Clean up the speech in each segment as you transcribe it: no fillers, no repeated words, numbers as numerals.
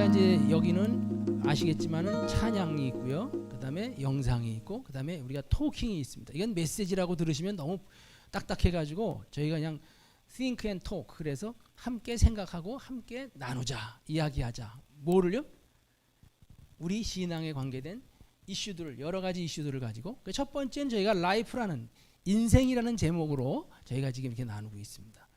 저희가 이제 여기는 아시겠지만은 찬양이 있고요. 그다음에 영상이 있고 그다음에 우리가 토킹이 있습니다. 이건 메시지라고 들으시면 너무 딱딱해가지고 저희가 그냥 think and talk, 그래서 함께 생각하고 함께 나누자, 이야기하자. 뭐를요? 우리 신앙에 관계된 이슈들을, 여러 가지 이슈들을 가지고, 그 첫 번째는 저희가 라이프라는, 인생이라는 제목으로 저희가 지금 이렇게 나누고 있습니다.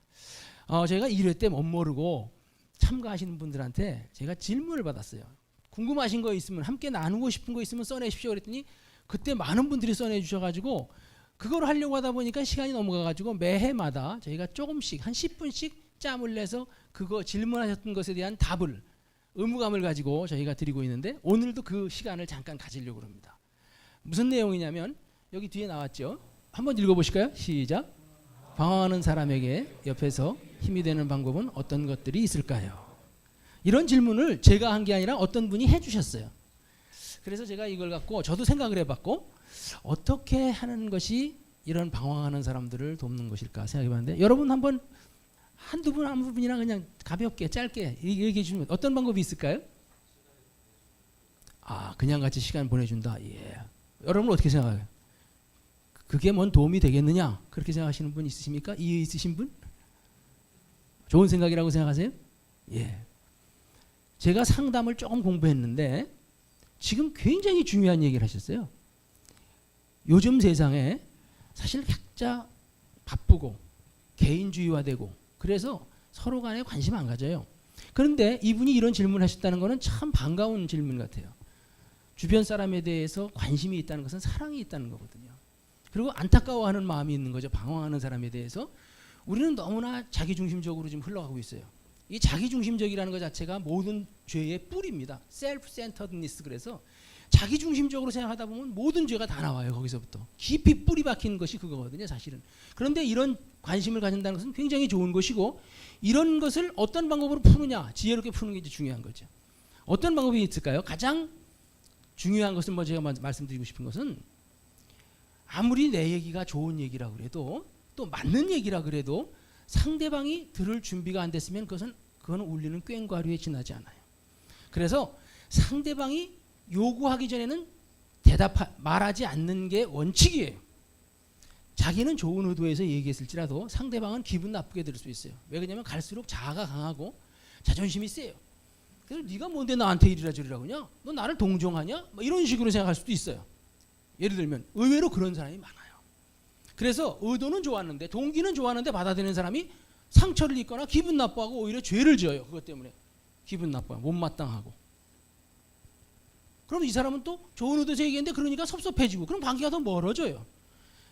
저희가 1회 때 못 모르고 참가하시는 분들한테 제가 질문을 받았어요. 궁금하신 거 있으면, 함께 나누고 싶은 거 있으면 써내십시오 그랬더니 그때 많은 분들이 써내주셔가지고 그걸 하려고 하다 보니까 시간이 넘어가가지고 매해마다 저희가 조금씩 한 10분씩 짬을 내서 그거 질문하셨던 것에 대한 답을, 의무감을 가지고 저희가 드리고 있는데, 오늘도 그 시간을 잠깐 가지려고 합니다. 무슨 내용이냐면 여기 뒤에 나왔죠. 한번 읽어보실까요? 시작. 방황하는 사람에게 옆에서 힘이 되는 방법은 어떤 것들이 있을까요? 이런 질문을 제가 한 게 아니라 어떤 분이 해주셨어요. 그래서 제가 이걸 갖고 저도 생각을 해봤고, 어떻게 하는 것이 이런 방황하는 사람들을 돕는 것일까 생각해봤는데, 여러분 한번 한두 분, 한 분이랑 그냥 가볍게 짧게 얘기해 주면 어떤 방법이 있을까요? 그냥 같이 시간 보내준다. 예. 여러분 어떻게 생각해요? 그게 뭔 도움이 되겠느냐? 그렇게 생각하시는 분 있으십니까? 이해 있으신 분? 좋은 생각이라고 생각하세요? 예. 제가 상담을 조금 공부했는데 지금 굉장히 중요한 얘기를 하셨어요. 요즘 세상에 사실 각자 바쁘고 개인주의화되고 그래서 서로 간에 관심 안 가져요. 그런데 이분이 이런 질문을 하셨다는 것은 참 반가운 질문 같아요. 주변 사람에 대해서 관심이 있다는 것은 사랑이 있다는 거거든요. 그리고 안타까워하는 마음이 있는 거죠. 방황하는 사람에 대해서. 우리는 너무나 자기중심적으로 지금 흘러가고 있어요. 이 자기중심적이라는 것 자체가 모든 죄의 뿌리입니다. self-centeredness. 그래서 자기중심적으로 생각하다 보면 모든 죄가 다 나와요. 거기서부터 깊이 뿌리 박힌 것이 그거거든요, 사실은. 그런데 이런 관심을 가진다는 것은 굉장히 좋은 것이고, 이런 것을 어떤 방법으로 푸느냐, 지혜롭게 푸는 게 이제 중요한 거죠. 어떤 방법이 있을까요? 가장 중요한 것은 제가 말씀드리고 싶은 것은, 아무리 내 얘기가 좋은 얘기라 그래도, 또 맞는 얘기라 그래도 상대방이 들을 준비가 안 됐으면 그건 울리는 꽹과류에 지나지 않아요. 그래서 상대방이 요구하기 전에는 말하지 않는 게 원칙이에요. 자기는 좋은 의도에서 얘기했을지라도 상대방은 기분 나쁘게 들을 수 있어요. 왜 그러냐면 갈수록 자아가 강하고 자존심이 세요. 그래서 네가 뭔데 나한테 이리라 저리라 그러냐? 너 나를 동정하냐? 이런 식으로 생각할 수도 있어요. 예를 들면 의외로 그런 사람이 많아요. 그래서 의도는 좋았는데, 동기는 좋았는데 받아들이는 사람이 상처를 입거나 기분 나빠하고 오히려 죄를 지어요. 그것 때문에 기분 나빠요. 못마땅하고. 그럼 이 사람은 또 좋은 의도에서 얘기했는데 그러니까 섭섭해지고, 그럼 관계가 더 멀어져요.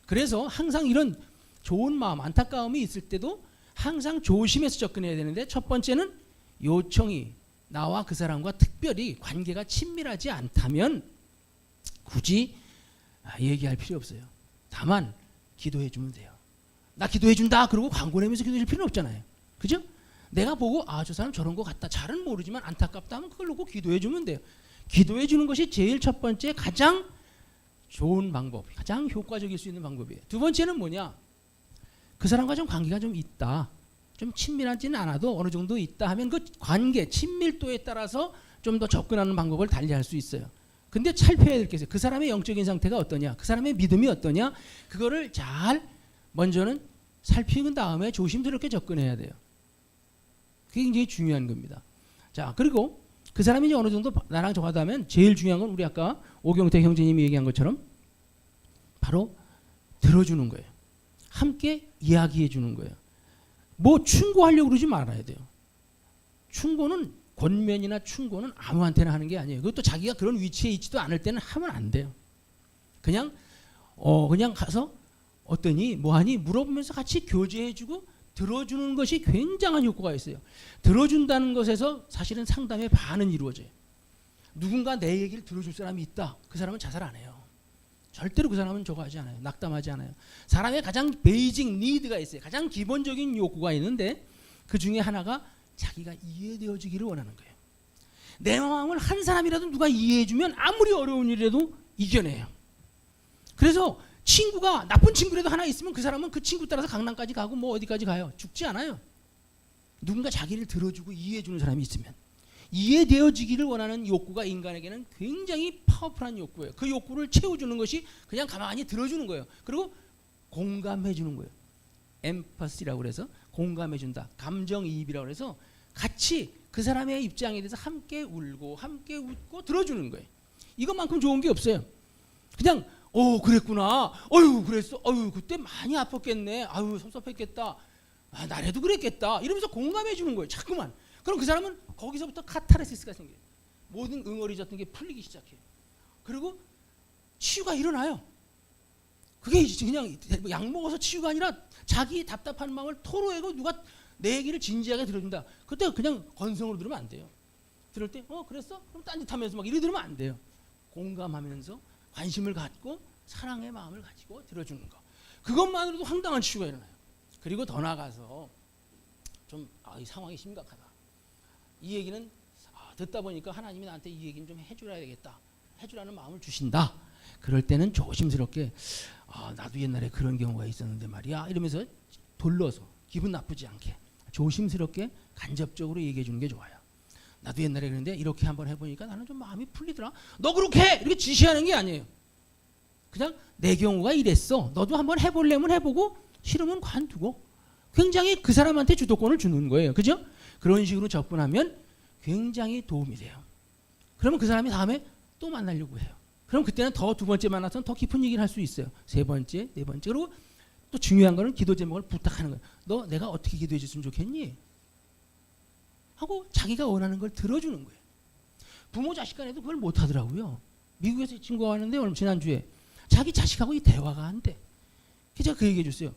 그래서 항상 이런 좋은 마음, 안타까움이 있을 때도 항상 조심해서 접근해야 되는데, 첫 번째는 요청이 나와 그 사람과 특별히 관계가 친밀하지 않다면 굳이 얘기할 필요 없어요. 다만 기도해 주면 돼요. 나 기도해 준다 그러고 광고 내면서 기도해 줄 필요는 없잖아요. 그죠? 내가 보고 저 사람 저런 거 같다, 잘은 모르지만 안타깝다 하면 그걸 놓고 기도해 주면 돼요. 기도해 주는 것이 제일 첫 번째 가장 좋은 방법, 가장 효과적일 수 있는 방법이에요. 두 번째는 뭐냐? 그 사람과 좀 관계가 좀 있다, 좀 친밀하지는 않아도 어느 정도 있다 하면 그 관계, 친밀도에 따라서 좀 더 접근하는 방법을 달리할 수 있어요. 근데 살펴야 될 게 있어요. 그 사람의 영적인 상태가 어떠냐, 그 사람의 믿음이 어떠냐, 그거를 잘 먼저는 살피는 다음에 조심스럽게 접근해야 돼요. 그게 굉장히 중요한 겁니다. 자, 그리고 그 사람이 이제 어느 정도 나랑 정하다면 제일 중요한 건 우리 아까 오경태 형제님이 얘기한 것처럼 바로 들어주는 거예요. 함께 이야기해 주는 거예요. 충고하려고 그러지 말아야 돼요. 충고는, 권면이나 충고는 아무한테나 하는 게 아니에요. 그것도 자기가 그런 위치에 있지도 않을 때는 하면 안 돼요. 그냥 가서 어떠니 뭐하니 물어보면서 같이 교제해주고 들어주는 것이 굉장한 효과가 있어요. 들어준다는 것에서 사실은 상담의 반은 이루어져요. 누군가 내 얘기를 들어줄 사람이 있다, 그 사람은 자살 안 해요. 절대로 그 사람은 저거 하지 않아요. 낙담하지 않아요. 사람의 가장 베이직 니드가 있어요. 가장 기본적인 욕구가 있는데 그 중에 하나가 자기가 이해되어 주기를 원하는 거예요. 내 마음을 한 사람이라도 누가 이해해주면 아무리 어려운 일이라도 이겨내요. 그래서 친구가, 나쁜 친구라도 하나 있으면 그 사람은 그 친구 따라서 강남까지 가고 어디까지 가요. 죽지 않아요. 누군가 자기를 들어주고 이해해주는 사람이 있으면. 이해되어지기를 원하는 욕구가 인간에게는 굉장히 파워풀한 욕구예요. 그 욕구를 채워주는 것이 그냥 가만히 들어주는 거예요. 그리고 공감해주는 거예요. 엠퍼시라고 그래서 공감해준다. 감정이입이라고 그래서 같이 그 사람의 입장에 대해서 함께 울고 함께 웃고 들어주는 거예요. 이것만큼 좋은 게 없어요. 그냥 그랬구나. 그랬어. 그때 많이 아팠겠네. 섭섭했겠다. 나래도 그랬겠다. 이러면서 공감해 주는 거예요. 자꾸만. 그럼 그 사람은 거기서부터 카타르시스가 생겨요. 모든 응어리졌던 게 풀리기 시작해요. 그리고 치유가 일어나요. 그게 그냥 약 먹어서 치유가 아니라 자기 답답한 마음을 토로하고 누가 내 얘기를 진지하게 들어준다. 그때 그냥 건성으로 들으면 안 돼요. 들을 때 그랬어? 그럼 딴짓하면서 막 이래 들으면 안 돼요. 공감하면서 관심을 갖고 사랑의 마음을 가지고 들어주는 거. 그것만으로도 황당한 치유가 일어나요. 그리고 더 나아가서 좀 이 상황이 심각하다. 이 얘기는 듣다 보니까 하나님이 나한테 이 얘기는 좀 해줘야 되겠다. 해주라는 마음을 주신다. 그럴 때는 조심스럽게 나도 옛날에 그런 경우가 있었는데 말이야 이러면서 돌려서 기분 나쁘지 않게 조심스럽게 간접적으로 얘기해 주는 게 좋아요. 나도 옛날에 그랬는데 이렇게 한번 해보니까 나는 좀 마음이 풀리더라. 너 그렇게 해! 이렇게 지시하는 게 아니에요. 그냥 내 경우가 이랬어. 너도 한번 해보려면 해보고 싫으면 관두고 굉장히 그 사람한테 주도권을 주는 거예요. 그죠? 그런 식으로 접근하면 굉장히 도움이 돼요. 그러면 그 사람이 다음에 또 만나려고 해요. 그럼 그때는 더 두 번째 만나서는 더 깊은 얘기를 할 수 있어요. 세 번째, 네 번째. 그리고 또 중요한 거는 기도 제목을 부탁하는 거예요. 너 내가 어떻게 기도해 줬으면 좋겠니? 하고 자기가 원하는 걸 들어주는 거예요. 부모 자식 간에도 그걸 못 하더라고요. 미국에서 이 친구가 왔는데 오늘 지난주에 자기 자식하고 이 대화가 안 돼. 그래서 제가 그 얘기해 줬어요.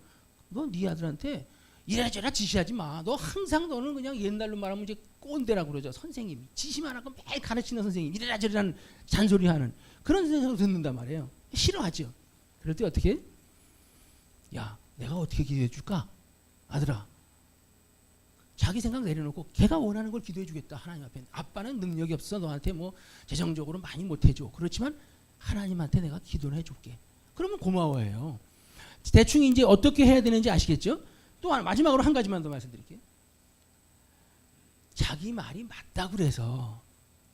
너 네 아들한테 이래저래 지시하지 마. 너 항상 너는 그냥 옛날로 말하면 이제 꼰대라고 그러죠. 선생님이 지시만 하고 매일 가르치는 선생님 이래저래라는 잔소리하는 그런 선생님을 듣는단 말이에요. 싫어하죠. 그럴 때 어떻게? 야, 내가 어떻게 기도해 줄까? 아들아, 자기 생각 내려놓고 걔가 원하는 걸 기도해 주겠다. 하나님 앞에. 아빠는 능력이 없어. 너한테 뭐 재정적으로 많이 못 해줘. 그렇지만 하나님한테 내가 기도를 해줄게. 그러면 고마워해요. 대충 이제 어떻게 해야 되는지 아시겠죠? 또 마지막으로 한 가지만 더 말씀드릴게요. 자기 말이 맞다 그래서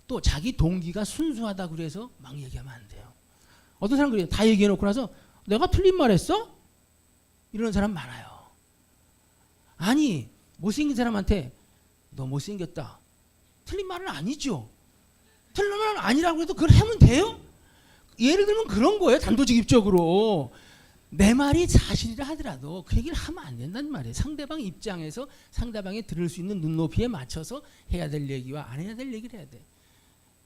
또 자기 동기가 순수하다 그래서 막 얘기하면 안 돼요. 어떤 사람 그래요. 다 얘기해 놓고 나서 내가 틀린 말 했어? 이러는 사람 많아요. 아니 못생긴 사람한테 너 못생겼다. 틀린 말은 아니죠. 틀린 말은 아니라고 해도 그걸 하면 돼요? 예를 들면 그런 거예요. 단도직입적으로. 내 말이 사실이라 하더라도 그 얘기를 하면 안 된다는 말이에요. 상대방 입장에서 상대방이 들을 수 있는 눈높이에 맞춰서 해야 될 얘기와 안 해야 될 얘기를 해야 돼.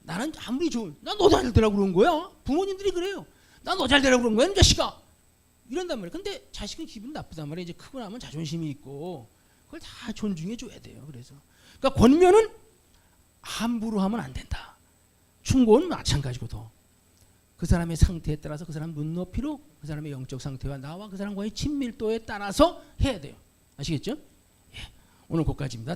나는 아무리 좋은 나 너 잘 되라고 그런 거야. 부모님들이 그래요. 나 너 잘 되라고 그런 거야 이 자식아. 이런단 말이에요. 근데 자식은 기분 나쁘단 말이에요. 이제 크고 나면 자존심이 있고 그걸 다 존중해 줘야 돼요. 그러니까 권면은 함부로 하면 안 된다. 충고는 마찬가지고 그 사람의 상태에 따라서 그 사람 눈높이로 그 사람의 영적 상태와 나와 그 사람과의 친밀도에 따라서 해야 돼요. 아시겠죠? 예, 오늘 거기까지입니다.